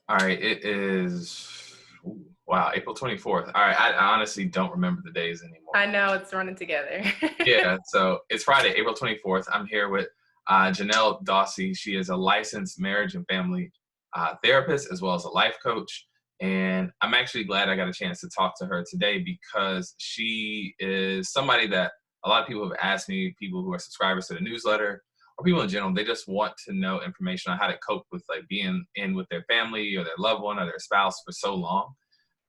All right, it is, wow, April 24th. All right, I honestly don't remember the days anymore. I know it's running together. Yeah, so it's Friday, April 24th. I'm here with Janelle Dawsey. She is a licensed marriage and family therapist as well as a life coach. And I'm actually glad I got a chance to talk to her today because she is somebody that a lot of people have asked me, people who are subscribers to the newsletter or people in general, they just want to know information on how to cope with like being in with their family or their loved one or their spouse for so long.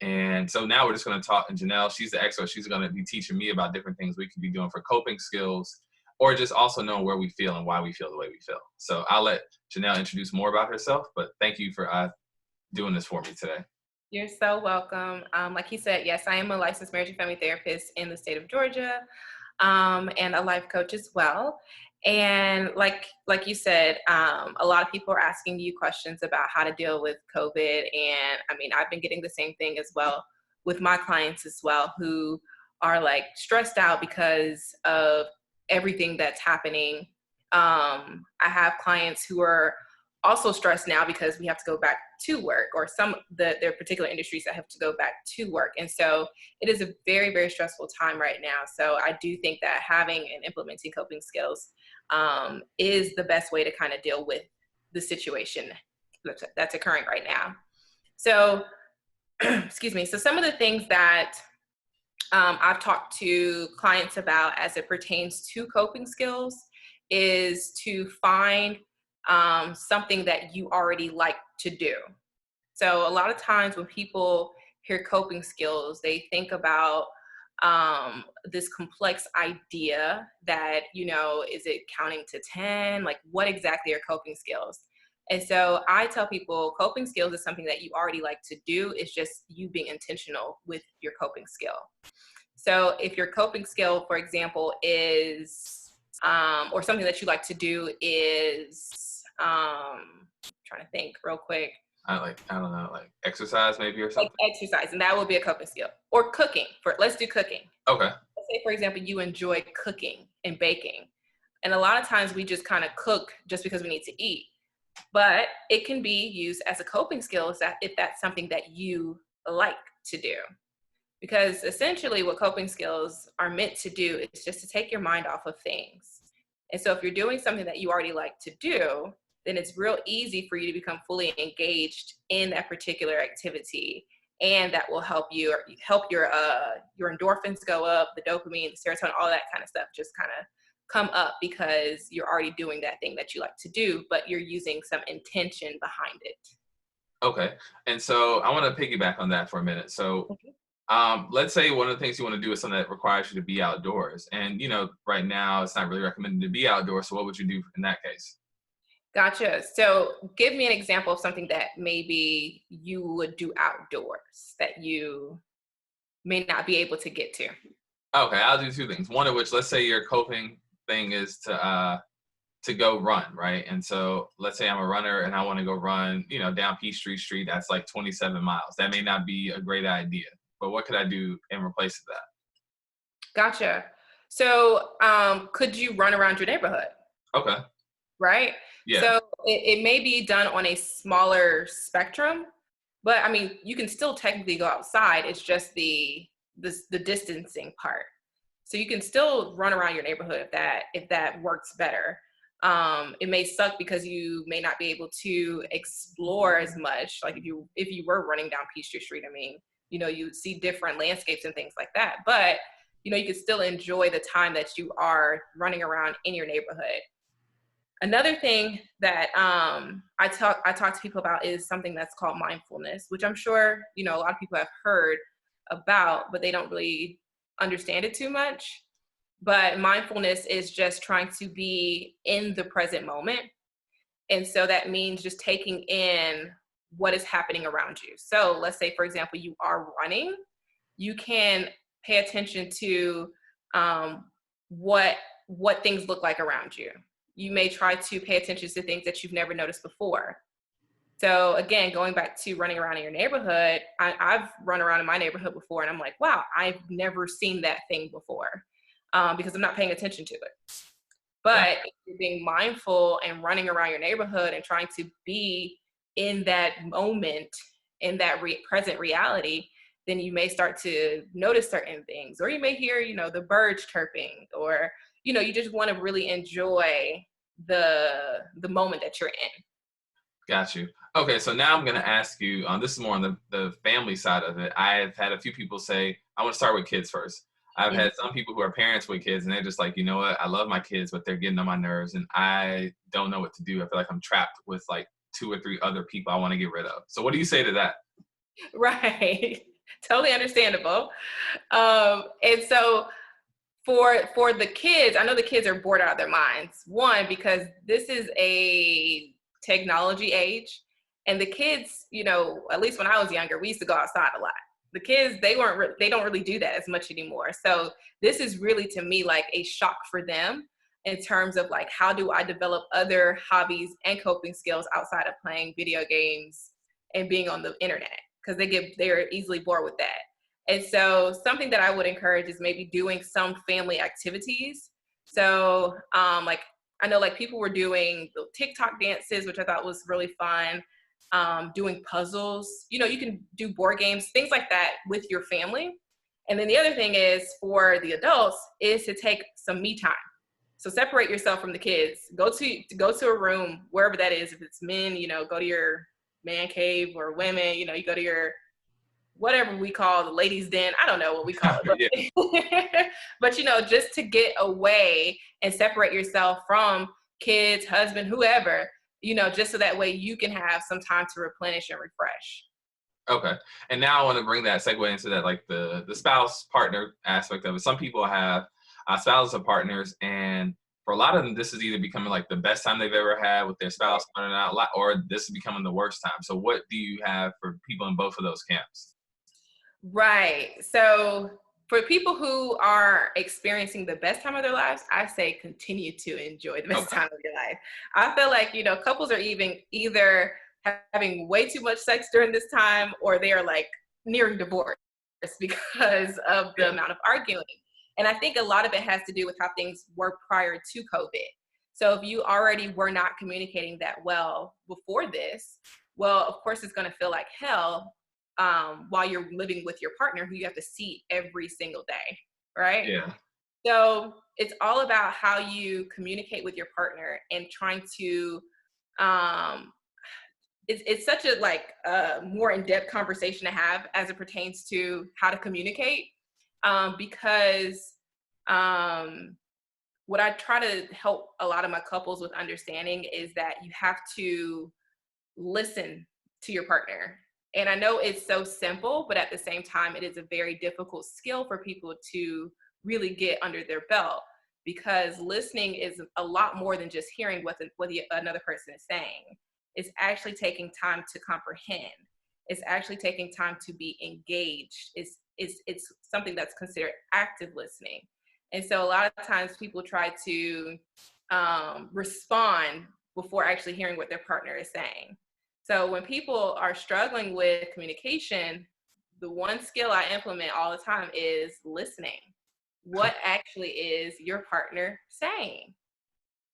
And so now we're just going to talk. And Janelle, she's the expert. She's going to be teaching me about different things we could be doing for coping skills, or just also knowing where we feel and why we feel the way we feel. So I'll let Janelle introduce more about herself. But thank you for doing this for me today. You're so welcome. Like you said, yes, I am a licensed marriage and family therapist in the state of Georgia, and a life coach as well. And like you said, a lot of people are asking you questions about how to deal with COVID. And I mean, I've been getting the same thing as well with my clients as well, who are like stressed out because of everything that's happening. I have clients who are also stressed now because we have to go back to work, or their particular industries that have to go back to work. And so it is a very, very stressful time right now. So I do think that having and implementing coping skills is the best way to kind of deal with the situation that's occurring right now. So, excuse me. So some of the things that I've talked to clients about as it pertains to coping skills is to find something that you already like to do. So a lot of times when people hear coping skills, they think about this complex idea that, is it counting to 10? Like, what exactly are coping skills? And so I tell people coping skills is something that you already like to do. It's just you being intentional with your coping skill. So if your coping skill, for example, is, or something that you like to do is, trying to think real quick. I don't know, like exercise maybe or Like something. exercise, and that would be a coping skill. Or cooking. Let's do cooking. Okay. Let's say, for example, you enjoy cooking and baking. And a lot of times we just kind of cook just because we need to eat. But it can be used as a coping skill if that's something that you like to do. Because essentially what coping skills are meant to do is just to take your mind off of things. And so if you're doing something that you already like to do, then it's real easy for you to become fully engaged in that particular activity. And that will help help your endorphins go up, the dopamine, the serotonin, all that kind of stuff just kind of come up because you're already doing that thing that you like to do, but you're using some intention behind it. Okay. And so I want to piggyback on that for a minute. So let's say one of the things you want to do is something that requires you to be outdoors. And, right now it's not really recommended to be outdoors. So what would you do in that case? Gotcha. So give me an example of something that maybe you would do outdoors that you may not be able to get to. Okay, I'll do two things. One of which, let's say your coping thing is to go run, right? And so let's say I'm a runner and I want to go run, down Peachtree Street. That's like 27 miles. That may not be a great idea, but what could I do in replace of that? Gotcha. So could you run around your neighborhood? Okay. Right? Yeah. So it may be done on a smaller spectrum, but I mean, you can still technically go outside. It's just the distancing part. So you can still run around your neighborhood if that works better. It may suck because you may not be able to explore as much. Like if you were running down Peachtree Street, I mean, you see different landscapes and things like that. But you can still enjoy the time that you are running around in your neighborhood. Another thing that I talk to people about is something that's called mindfulness, which I'm sure a lot of people have heard about, but they don't really understand it too much. But mindfulness is just trying to be in the present moment. And so that means just taking in what is happening around you. So let's say, for example, you are running, you can pay attention to what things look like around you. You may try to pay attention to things that you've never noticed before. So again, going back to running around in your neighborhood, I've run around in my neighborhood before and I'm like, wow, I've never seen that thing before because I'm not paying attention to it. But if you're being mindful and running around your neighborhood and trying to be in that moment, in that present reality, then you may start to notice certain things, or you may hear, the birds chirping, or, you just want to really enjoy the moment that you're in. Got you. Okay, so now I'm going to ask you, this is more on the family side of it. I've had a few people say, I want to start with kids first. I've Mhm. had some people who are parents with kids, and they're just like, you know what, I love my kids, but they're getting on my nerves, and I don't know what to do. I feel like I'm trapped with like 2 or 3 other people I want to get rid of. So what do you say to that? Right. Totally understandable. And so for the kids, I know the kids are bored out of their minds. One, because this is a technology age, and the kids, at least when I was younger, we used to go outside a lot. The kids, they don't really do that as much anymore. So this is really, to me, like a shock for them in terms of like, how do I develop other hobbies and coping skills outside of playing video games and being on the internet? Because they're easily bored with that. And so something that I would encourage is maybe doing some family activities. So like, I know like people were doing the TikTok dances, which I thought was really fun. Doing puzzles, you can do board games, things like that with your family. And then the other thing is for the adults is to take some me time. So separate yourself from the kids. Go to a room, wherever that is. If it's men, go to your man cave, or women, you go to your whatever we call the ladies' den. I don't know what we call it. Yeah. But just to get away and separate yourself from kids, husband, whoever, just so that way you can have some time to replenish and refresh. Okay. And now I want to bring that segue into that, like the spouse partner aspect of it. Some people have spouses or partners, and for a lot of them, this is either becoming like the best time they've ever had with their spouse, or this is becoming the worst time. So what do you have for people in both of those camps? Right. So for people who are experiencing the best time of their lives, I say continue to enjoy the best Okay. time of your life. I feel like, couples are either having way too much sex during this time, or they are like nearing divorce because of the Yeah. amount of arguing. And I think a lot of it has to do with how things were prior to COVID. So if you already were not communicating that well before this, well, of course, it's going to feel like hell while you're living with your partner who you have to see every single day, right? Yeah. So it's all about how you communicate with your partner and trying to, it's such a like more in-depth conversation to have as it pertains to how to communicate, because what I try to help a lot of my couples with understanding is that you have to listen to your partner. And I know it's so simple, but at the same time, it is a very difficult skill for people to really get under their belt, because listening is a lot more than just hearing what another person is saying. It's actually taking time to comprehend. It's actually taking time to be engaged. It's something that's considered active listening. And so a lot of times people try to respond before actually hearing what their partner is saying. So when people are struggling with communication, the one skill I implement all the time is listening. What actually is your partner saying?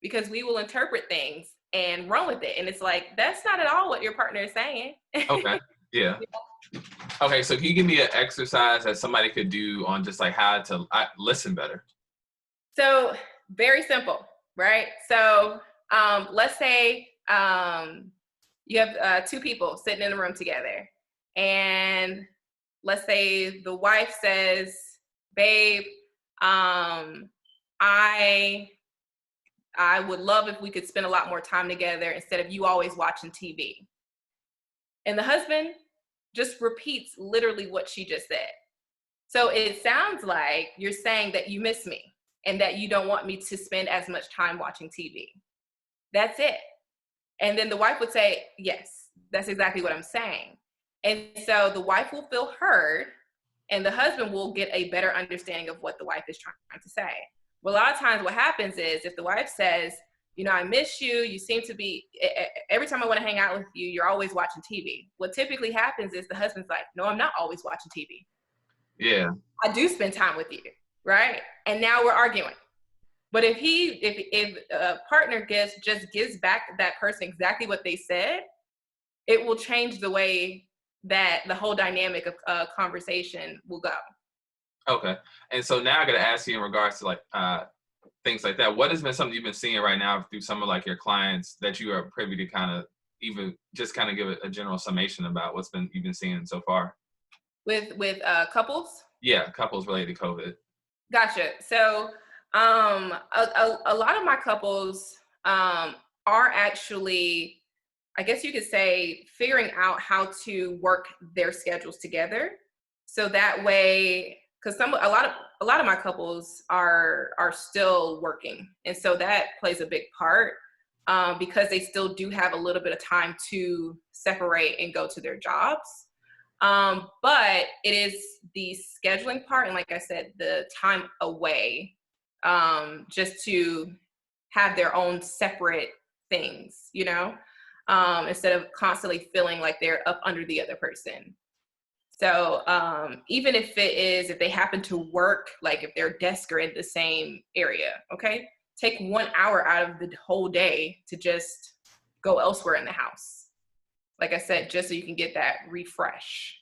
Because we will interpret things and run with it. And it's like, that's not at all what your partner is saying. Okay. Yeah. Okay. So can you give me an exercise that somebody could do on just like how to listen better? So very simple, right? So let's say you have 2 people sitting in a room together, and let's say the wife says, babe, I would love if we could spend a lot more time together instead of you always watching TV. And the husband just repeats literally what she just said. So it sounds like you're saying that you miss me and that you don't want me to spend as much time watching TV. That's it. And then the wife would say, yes, that's exactly what I'm saying. And so the wife will feel heard, and the husband will get a better understanding of what the wife is trying to say. Well, a lot of times what happens is if the wife says, I miss you, you seem to be, every time I want to hang out with you, you're always watching TV. What typically happens is the husband's like, no, I'm not always watching TV. Yeah. I do spend time with you, right? And now we're arguing. But if a partner just gives back that person exactly what they said, it will change the way that the whole dynamic of conversation will go. Okay. And so now I got to ask you in regards to like things like that. What has been something you've been seeing right now through some of like your clients that you are privy to kind of even just kind of give a general summation about what's been you've been seeing so far? With couples? Yeah, couples related to COVID. Gotcha. So a lot of my couples are actually, I guess you could say, figuring out how to work their schedules together. So that way, because a lot of my couples are still working, and so that plays a big part, because they still do have a little bit of time to separate and go to their jobs. But it is the scheduling part, and like I said, the time away, just to have their own separate things, instead of constantly feeling like they're up under the other person. So even if they happen to work, like if their desks are in the same area, okay, take 1 hour out of the whole day to just go elsewhere in the house. Like I said, just so you can get that refresh.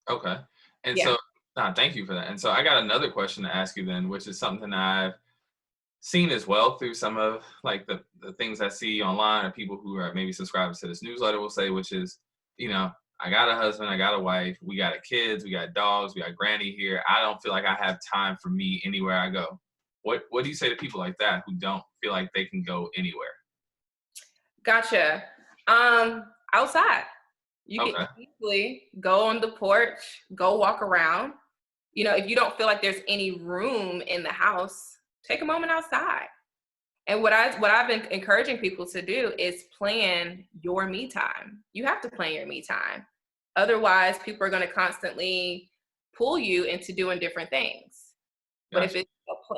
Okay. And Yeah. so thank you for that. And so I got another question to ask you then, which is something I've seen as well through some of like the things I see online or people who are maybe subscribers to this newsletter will say, which is, I got a husband, I got a wife, we got kids, we got dogs, we got granny here. I don't feel like I have time for me anywhere I go. What do you say to people like that who don't feel like they can go anywhere? Gotcha. Outside. You can Okay. easily go on the porch, go walk around. If you don't feel like there's any room in the house, take a moment outside. And what I've been encouraging people to do is plan your me time. You have to plan your me time. Otherwise, people are going to constantly pull you into doing different things. But Gotcha.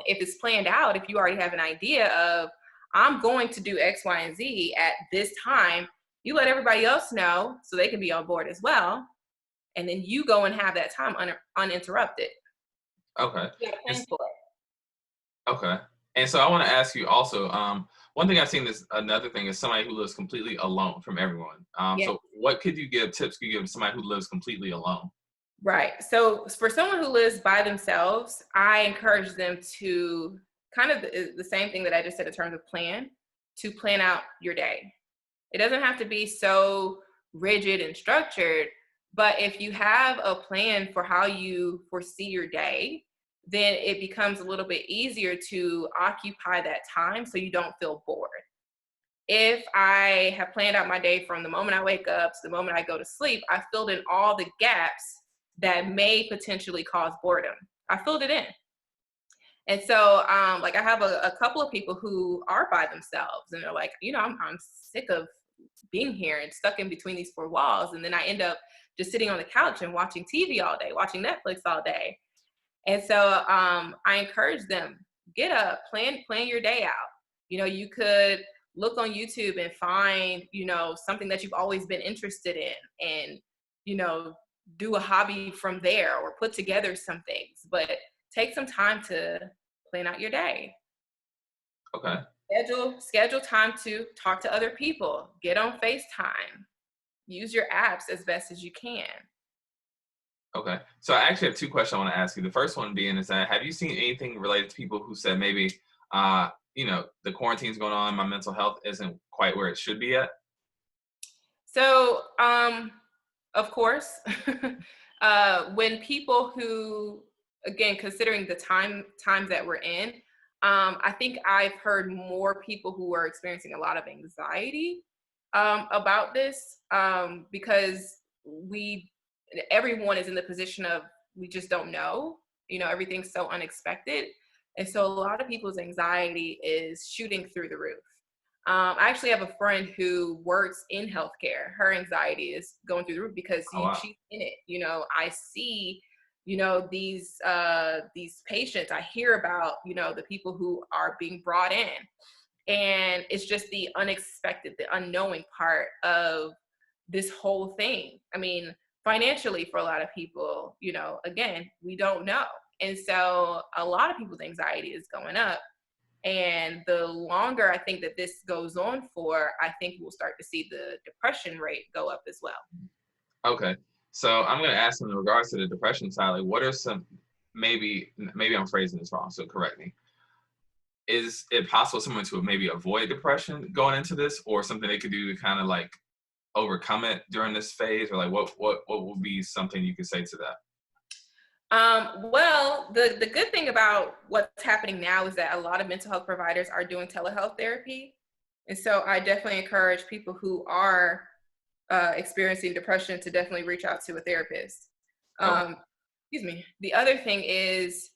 if it's planned out, if you already have an idea of, I'm going to do X, Y, and Z at this time, you let everybody else know so they can be on board as well. And then you go and have that time uninterrupted. Okay. You got to And plan for it. Okay. And so I want to ask you also, one thing I've seen is another thing is somebody who lives completely alone from everyone. Yeah. So what tips could you give somebody who lives completely alone? Right. So for someone who lives by themselves, I encourage them to kind of the same thing that I just said in terms of to plan out your day. It doesn't have to be so rigid and structured, but if you have a plan for how you foresee your day, then it becomes a little bit easier to occupy that time so you don't feel bored. If I have planned out my day from the moment I wake up to the moment I go to sleep, I filled in all the gaps that may potentially cause boredom. I filled it in. And so, like I have a couple of people who are by themselves and they're like, I'm sick of being here and stuck in between these four walls. And then I end up just sitting on the couch and watching TV all day, watching Netflix all day. And so I encourage them, get up, plan your day out. You could look on YouTube and find, something that you've always been interested in and, do a hobby from there or put together some things, but take some time to plan out your day. Okay. Schedule time to talk to other people, get on FaceTime, use your apps as best as you can. Okay. So I actually have two questions I want to ask you. The first one being is that have you seen anything related to people who said maybe, the quarantine's going on, my mental health isn't quite where it should be yet? So, of course, when people who, again, considering the times that we're in, I think I've heard more people who are experiencing a lot of anxiety about this, because everyone is in the position of, we just don't know, everything's so unexpected. And so a lot of people's anxiety is shooting through the roof. I actually have a friend who works in healthcare. Her anxiety is going through the roof because Oh, wow. she's in it. I see, these patients. I hear about, the people who are being brought in, and it's just the unexpected, the unknowing part of this whole thing. I mean, financially, for a lot of people, again, we don't know, and so a lot of people's anxiety is going up. And the longer I think that this goes on for, I think we'll start to see the depression rate go up as well. Okay. So I'm going to ask in regards to the depression side, like what are some, maybe I'm phrasing this wrong, so correct me. Is it possible someone to maybe avoid depression going into this, or something they could do to kind of like overcome it during this phase, or like what would be something you could say to that? Well, the good thing about what's happening now is that a lot of mental health providers are doing telehealth therapy. And so I definitely encourage people who are experiencing depression to definitely reach out to a therapist. Okay. Excuse me. The other thing is,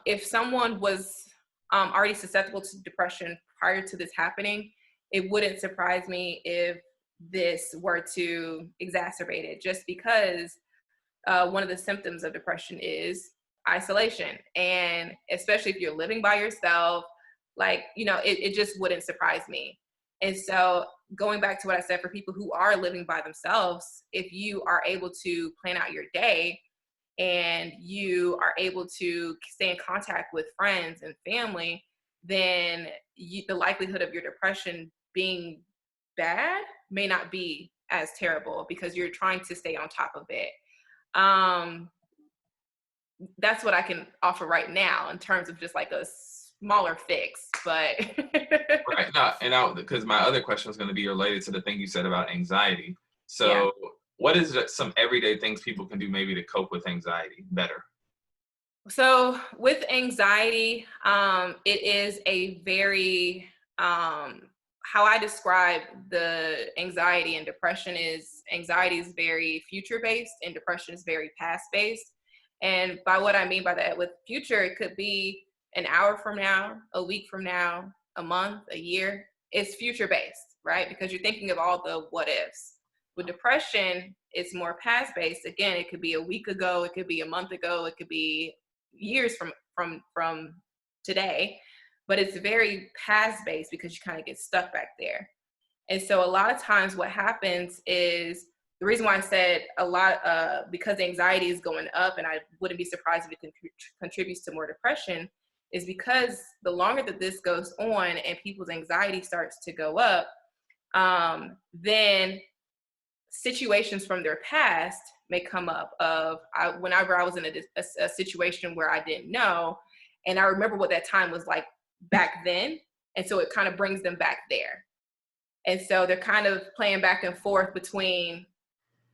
if someone was already susceptible to depression prior to this happening, it wouldn't surprise me if this were to exacerbate it, just because one of the symptoms of depression is isolation. And especially if you're living by yourself, like, it just wouldn't surprise me. And so going back to what I said, for people who are living by themselves, if you are able to plan out your day and you are able to stay in contact with friends and family, then the likelihood of your depression being bad may not be as terrible, because you're trying to stay on top of it. That's what I can offer right now in terms of just like a smaller fix, but Right. No, and now, because my other question was going to be related to the thing you said about anxiety. So yeah. what is some everyday things people can do maybe to cope with anxiety better? So with anxiety, it is a very, how I describe the anxiety and depression is, anxiety is very future based and depression is very past based. And by what I mean by that, with future, it could be an hour from now, a week from now, a month, a year. It's future based, right? Because you're thinking of all the what ifs. With depression, it's more past based. Again, it could be a week ago, it could be a month ago, it could be years from today, but it's very past based because you kind of get stuck back there. And so a lot of times what happens is, the reason why I said a lot, because anxiety is going up, and I wouldn't be surprised if it contributes to more depression, is because the longer that this goes on and people's anxiety starts to go up, then situations from their past may come up of, whenever I was in a situation where I didn't know, and I remember what that time was like back then, and so it kind of brings them back there. And so they're kind of playing back and forth between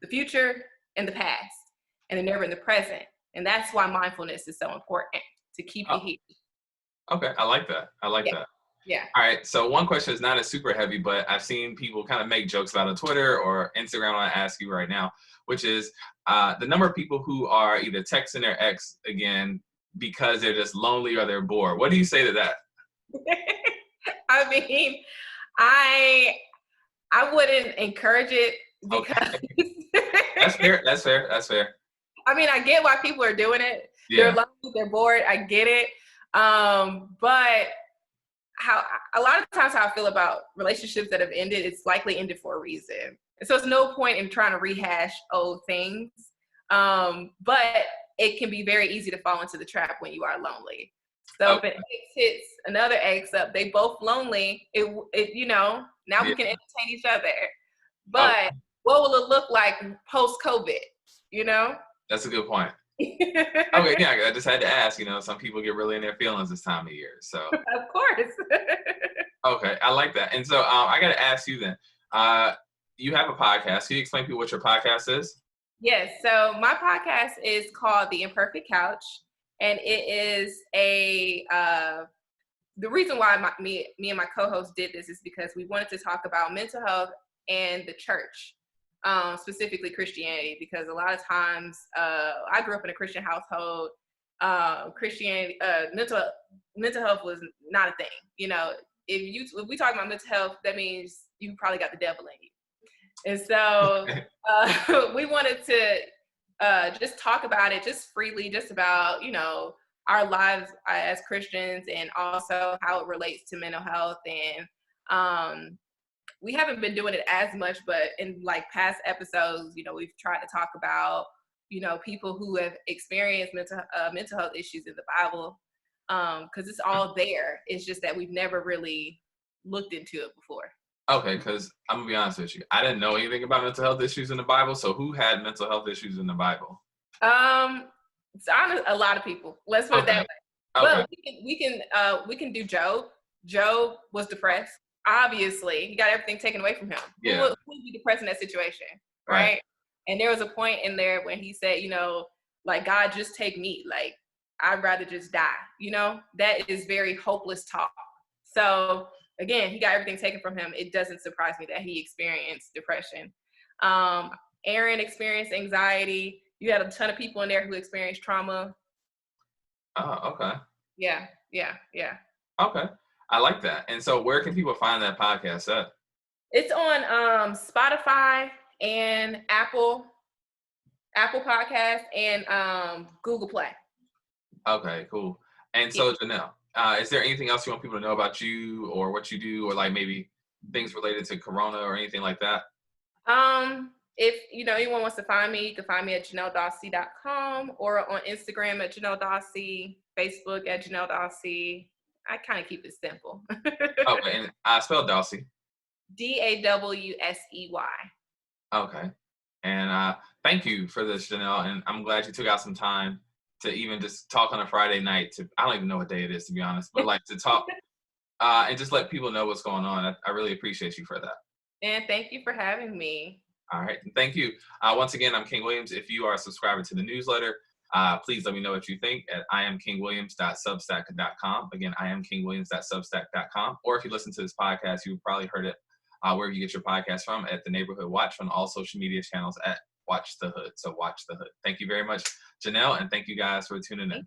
the future and the past, and they're never in the present. And that's why mindfulness is so important, to keep you Oh, here. okay. I like that. I like Yeah. that. Yeah. All right. So one question is not as super heavy, but I've seen people kind of make jokes about it on Twitter or Instagram. I want to ask you right now, which is the number of people who are either texting their ex again because they're just lonely or they're bored. What do you say to that? I mean, I wouldn't encourage it, because Okay. That's fair. That's fair. That's fair. I mean, I get why people are doing it. They're Yeah. lonely, they're bored. I get it. But how a lot of times how I feel about relationships that have ended, it's likely ended for a reason. And so it's no point in trying to rehash old things. But it can be very easy to fall into the trap when you are lonely. So if Okay. an ex hits another ex up, they both lonely, now Yeah. we can entertain each other. Okay. But what will it look like post-COVID, you know? That's a good point. Okay. Yeah. I just had to ask. Some people get really in their feelings this time of year. So. Of course. Okay. I like that. And so I got to ask you then. You have a podcast. Can you explain to people what your podcast is? Yes. So my podcast is called The Imperfect Couch, and it is the reason why me and my co-host did this is because we wanted to talk about mental health and the church, specifically Christianity, because a lot of times I grew up in a Christian household. Christianity, mental health was not a thing. If we talk about mental health, that means you probably got the devil in you. And so we wanted to just talk about it just freely, just about, our lives as Christians, and also how it relates to mental health. And we haven't been doing it as much, but in like past episodes, we've tried to talk about, people who have experienced mental health issues in the Bible. because it's all there. It's just that we've never really looked into it before. Okay, because I'm going to be honest with you. I didn't know anything about mental health issues in the Bible. So who had mental health issues in the Bible? It's honest, a lot of people. Let's put it that way. Okay. Well, we can do Job. Job was depressed. Obviously, he got everything taken away from him. Yeah. Who would be depressed in that situation, right? And there was a point in there when he said, like, God, just take me. Like, I'd rather just die. That is very hopeless talk. So again, he got everything taken from him. It doesn't surprise me that he experienced depression. Aaron experienced anxiety. You had a ton of people in there who experienced trauma. Oh, okay. Yeah. Okay. I like that. And so where can people find that podcast at? It's on Spotify and Apple Podcast and Google Play. Okay, cool. And so Janelle, is there anything else you want people to know about you or what you do, or like maybe things related to Corona or anything like that? If anyone wants to find me, you can find me at JanelleDorsey.com or on Instagram at Janelle Dawsey, Facebook at Janelle Dawsey. I kind of keep it simple. Okay, and I spelled Dawsey. Dawsey. Okay. And thank you for this, Janelle. And I'm glad you took out some time to even just talk on a Friday night. I don't even know what day it is, to be honest, but like to talk and just let people know what's going on. I really appreciate you for that. And thank you for having me. All right. Thank you. Once again, I'm King Williams. If you are a subscriber to the newsletter, please let me know what you think at iamkingwilliams.substack.com. Again, iamkingwilliams.substack.com. Or if you listen to this podcast, you've probably heard it wherever you get your podcast from, at the Neighborhood Watch, on all social media channels at Watch the Hood. So Watch the Hood. Thank you very much, Janelle, and thank you guys for tuning in.